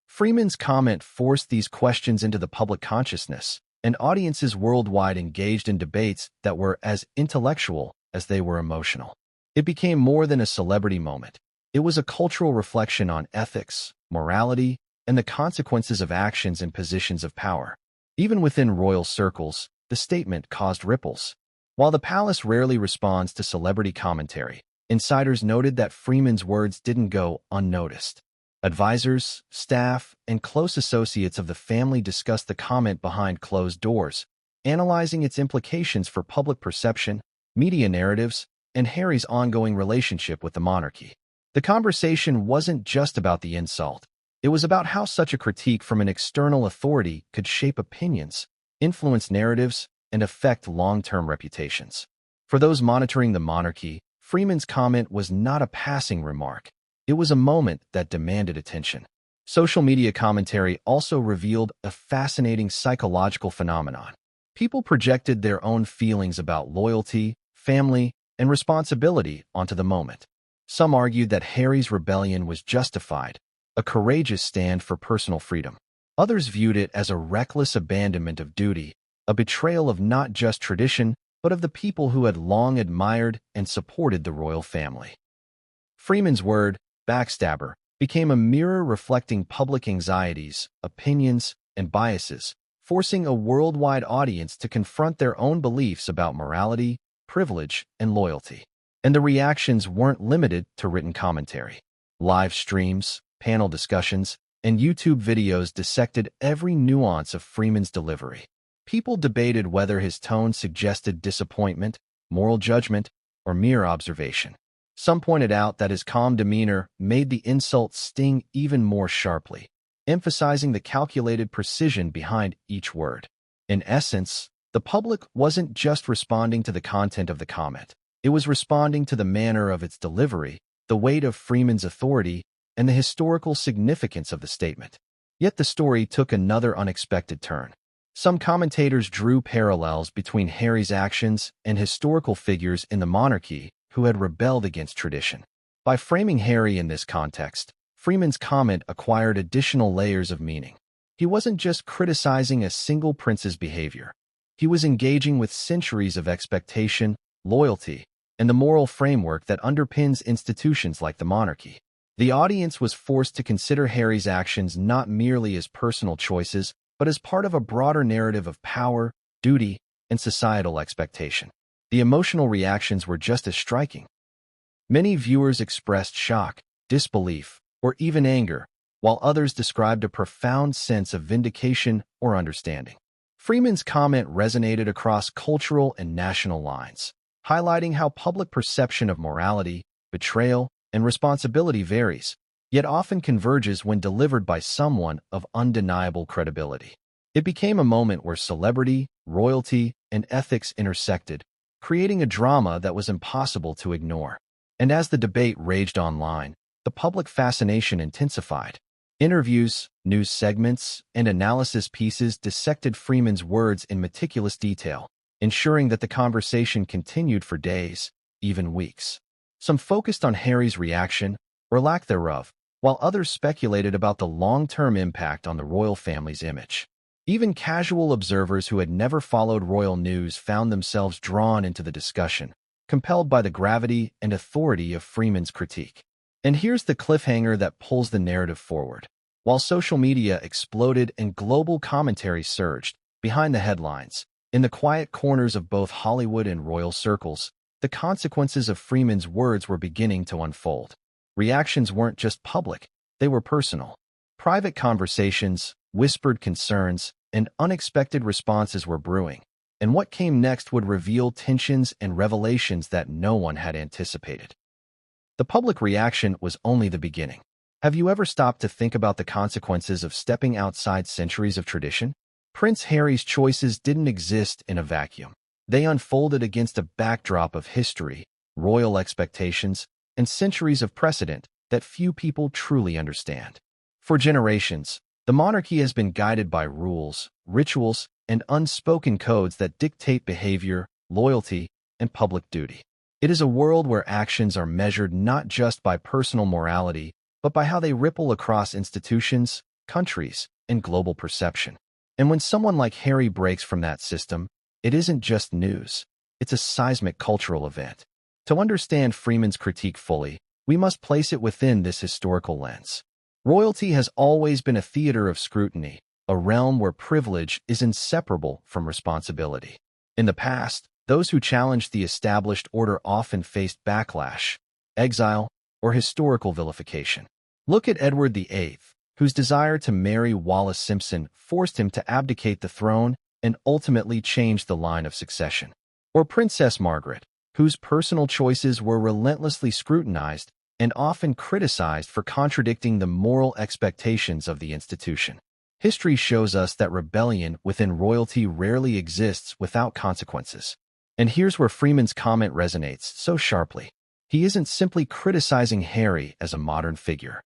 Freeman's comment forced these questions into the public consciousness, and audiences worldwide engaged in debates that were as intellectual as they were emotional. It became more than a celebrity moment. It was a cultural reflection on ethics, morality, and the consequences of actions in positions of power. Even within royal circles, the statement caused ripples. While the palace rarely responds to celebrity commentary, insiders noted that Freeman's words didn't go unnoticed. Advisors, staff, and close associates of the family discussed the comment behind closed doors, analyzing its implications for public perception, media narratives, and Harry's ongoing relationship with the monarchy. The conversation wasn't just about the insult. It was about how such a critique from an external authority could shape opinions, influence narratives, and affect long-term reputations. For those monitoring the monarchy, Freeman's comment was not a passing remark. It was a moment that demanded attention. Social media commentary also revealed a fascinating psychological phenomenon. People projected their own feelings about loyalty, family, and responsibility onto the moment. Some argued that Harry's rebellion was justified, a courageous stand for personal freedom. Others viewed it as a reckless abandonment of duty, a betrayal of not just tradition, but of the people who had long admired and supported the royal family. Freeman's word, backstabber, became a mirror reflecting public anxieties, opinions, and biases, forcing a worldwide audience to confront their own beliefs about morality, privilege, and loyalty. And the reactions weren't limited to written commentary. Live streams, panel discussions, and YouTube videos dissected every nuance of Freeman's delivery. People debated whether his tone suggested disappointment, moral judgment, or mere observation. Some pointed out that his calm demeanor made the insult sting even more sharply, emphasizing the calculated precision behind each word. In essence, the public wasn't just responding to the content of the comment. It was responding to the manner of its delivery, the weight of Freeman's authority, and the historical significance of the statement. Yet the story took another unexpected turn. Some commentators drew parallels between Harry's actions and historical figures in the monarchy who had rebelled against tradition. By framing Harry in this context, Freeman's comment acquired additional layers of meaning. He wasn't just criticizing a single prince's behavior. He was engaging with centuries of expectation, loyalty, and the moral framework that underpins institutions like the monarchy. The audience was forced to consider Harry's actions not merely as personal choices, but as part of a broader narrative of power, duty, and societal expectation. The emotional reactions were just as striking. Many viewers expressed shock, disbelief, or even anger, while others described a profound sense of vindication or understanding. Freeman's comment resonated across cultural and national lines, highlighting how public perception of morality, betrayal, and responsibility varies, yet often converges when delivered by someone of undeniable credibility. It became a moment where celebrity, royalty, and ethics intersected, creating a drama that was impossible to ignore. And as the debate raged online, the public fascination intensified. Interviews, news segments, and analysis pieces dissected Freeman's words in meticulous detail, ensuring that the conversation continued for days, even weeks. Some focused on Harry's reaction, or lack thereof, while others speculated about the long-term impact on the royal family's image. Even casual observers who had never followed royal news found themselves drawn into the discussion, compelled by the gravity and authority of Freeman's critique. And here's the cliffhanger that pulls the narrative forward. While social media exploded and global commentary surged, behind the headlines, in the quiet corners of both Hollywood and royal circles, the consequences of Freeman's words were beginning to unfold. Reactions weren't just public, they were personal. Private conversations, whispered concerns, and unexpected responses were brewing, and what came next would reveal tensions and revelations that no one had anticipated. The public reaction was only the beginning. Have you ever stopped to think about the consequences of stepping outside centuries of tradition? Prince Harry's choices didn't exist in a vacuum. They unfolded against a backdrop of history, royal expectations, and centuries of precedent that few people truly understand. For generations, the monarchy has been guided by rules, rituals, and unspoken codes that dictate behavior, loyalty, and public duty. It is a world where actions are measured not just by personal morality, but by how they ripple across institutions, countries, and global perception. And when someone like Harry breaks from that system, it isn't just news, it's a seismic cultural event. To understand Freeman's critique fully, we must place it within this historical lens. Royalty has always been a theater of scrutiny, a realm where privilege is inseparable from responsibility. In the past, those who challenged the established order often faced backlash, exile, or historical vilification. Look at Edward VIII, whose desire to marry Wallis Simpson forced him to abdicate the throne and ultimately changed the line of succession. Or Princess Margaret, whose personal choices were relentlessly scrutinized and often criticized for contradicting the moral expectations of the institution. History shows us that rebellion within royalty rarely exists without consequences. And here's where Freeman's comment resonates so sharply. He isn't simply criticizing Harry as a modern figure.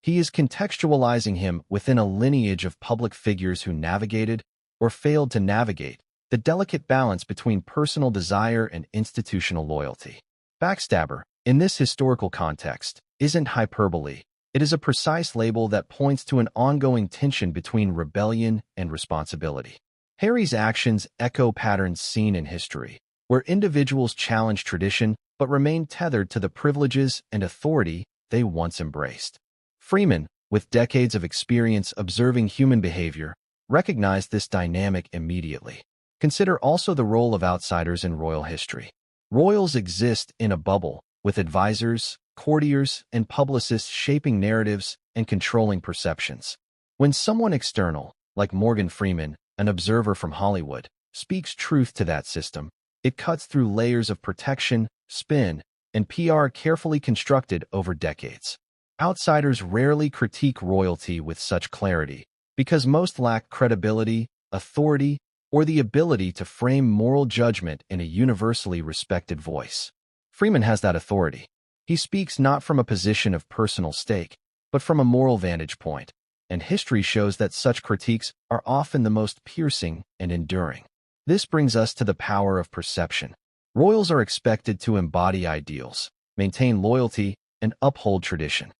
He is contextualizing him within a lineage of public figures who navigated, or failed to navigate, the delicate balance between personal desire and institutional loyalty. Backstabber, in this historical context, isn't hyperbole. It is a precise label that points to an ongoing tension between rebellion and responsibility. Harry's actions echo patterns seen in history, where individuals challenge tradition but remain tethered to the privileges and authority they once embraced. Freeman, with decades of experience observing human behavior, recognized this dynamic immediately. Consider also the role of outsiders in royal history. Royals exist in a bubble, with advisors, courtiers, and publicists shaping narratives and controlling perceptions. When someone external, like Morgan Freeman, an observer from Hollywood, speaks truth to that system, it cuts through layers of protection, spin, and PR carefully constructed over decades. Outsiders rarely critique royalty with such clarity, because most lack credibility, authority, or the ability to frame moral judgment in a universally respected voice. Freeman has that authority. He speaks not from a position of personal stake, but from a moral vantage point, and history shows that such critiques are often the most piercing and enduring. This brings us to the power of perception. Royals are expected to embody ideals, maintain loyalty, and uphold tradition.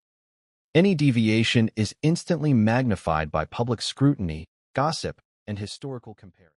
Any deviation is instantly magnified by public scrutiny, gossip, and historical comparison.